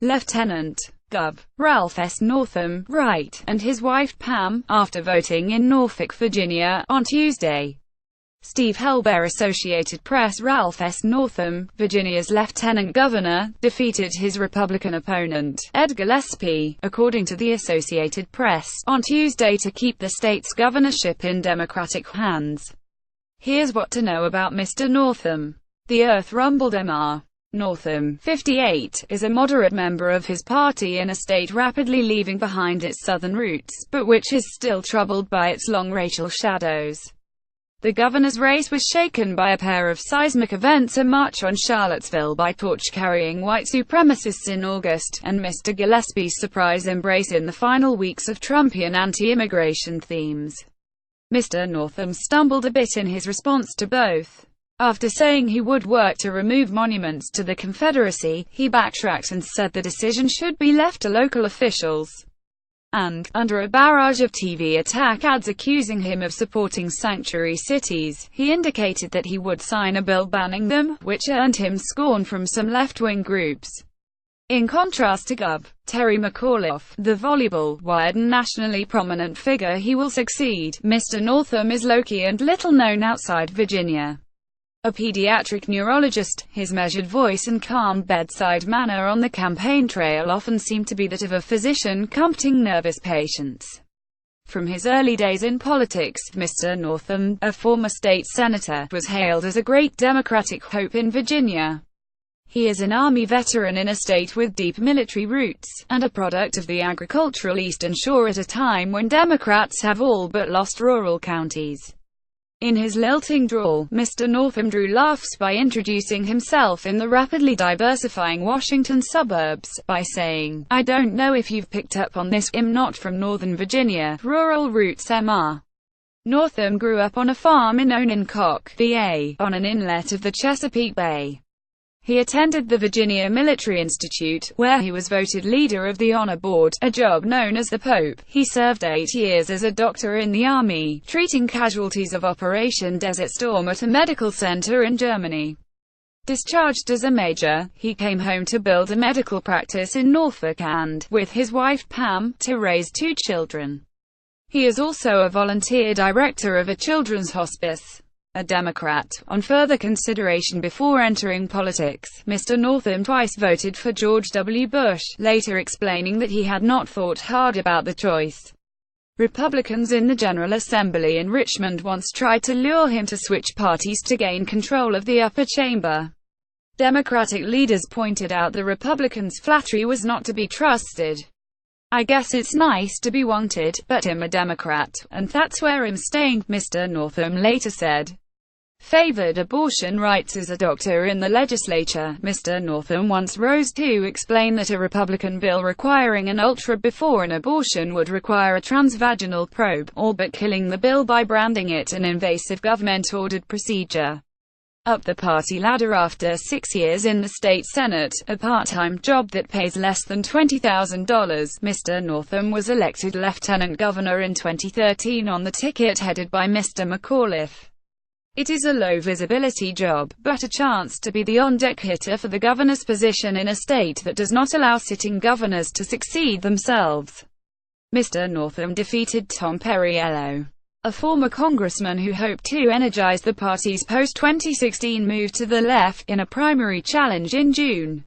Lieutenant Gov. Ralph S. Northam, right, and his wife Pam, after voting in Norfolk, Virginia, on Tuesday. Steve HelberAssociated Press Ralph S. Northam, Virginia's lieutenant governor, defeated his Republican opponent, Ed Gillespie, according to the Associated Press, on Tuesday to keep the state's governorship in Democratic hands. Here's what to know about Mr. Northam. The earth rumbled. Mr. Northam, 58, is a moderate member of his party in a state rapidly leaving behind its southern roots, but which is still troubled by its long racial shadows. The governor's race was shaken by a pair of seismic events: a march on Charlottesville by torch-carrying white supremacists in August, and Mr. Gillespie's surprise embrace in the final weeks of Trumpian anti-immigration themes. Mr. Northam stumbled a bit in his response to both. After saying he would work to remove monuments to the Confederacy, he backtracked and said the decision should be left to local officials. And, under a barrage of TV attack ads accusing him of supporting sanctuary cities, he indicated that he would sign a bill banning them, which earned him scorn from some left-wing groups. In contrast to Gov. Terry McAuliffe, the voluble, wired and nationally prominent figure he will succeed, Mr. Northam is low-key and little known outside Virginia. A pediatric neurologist, his measured voice and calm bedside manner on the campaign trail often seem to be that of a physician comforting nervous patients. From his early days in politics, Mr. Northam, a former state senator, was hailed as a great Democratic hope in Virginia. He is an Army veteran in a state with deep military roots, and a product of the agricultural Eastern Shore at a time when Democrats have all but lost rural counties. In his lilting drawl, Mr. Northam drew laughs by introducing himself in the rapidly diversifying Washington suburbs, by saying, "I don't know if you've picked up on this, I'm not from Northern Virginia, rural roots Mr. Northam grew up on a farm in Ononcock, VA, on an inlet of the Chesapeake Bay. He attended the Virginia Military Institute, where he was voted leader of the Honor Board, a job known as the Pope. He served 8 years as a doctor in the Army, treating casualties of Operation Desert Storm at a medical center in Germany. Discharged as a major, he came home to build a medical practice in Norfolk and, with his wife Pam, to raise 2 children. He is also a volunteer director of a children's hospice. A Democrat. On further consideration before entering politics, Mr. Northam twice voted for George W. Bush, later explaining that he had not thought hard about the choice. Republicans in the General Assembly in Richmond once tried to lure him to switch parties to gain control of the upper chamber. Democratic leaders pointed out the Republicans' flattery was not to be trusted. "I guess it's nice to be wanted, but I'm a Democrat, and that's where I'm staying," Mr. Northam later said. Favored abortion rights as a doctor in the legislature, Mr. Northam once rose to explain that a Republican bill requiring an ultra before an abortion would require a transvaginal probe, all but killing the bill by branding it an invasive government-ordered procedure. Up the party ladder after 6 years in the state Senate, a part-time job that pays less than $20,000, Mr. Northam was elected lieutenant governor in 2013 on the ticket headed by Mr. McAuliffe. It is a low-visibility job, but a chance to be the on-deck hitter for the governor's position in a state that does not allow sitting governors to succeed themselves. Mr. Northam defeated Tom Perriello, a former congressman who hoped to energize the party's post-2016 move to the left, in a primary challenge in June.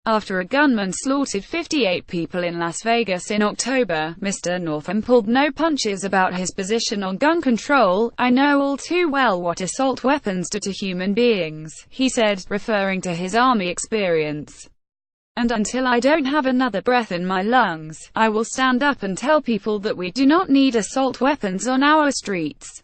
After a gunman slaughtered 58 people in Las Vegas in October, Mr. Northam pulled no punches about his position on gun control. "I know all too well what assault weapons do to human beings," he said, referring to his Army experience. "And until I don't have another breath in my lungs, I will stand up and tell people that we do not need assault weapons on our streets."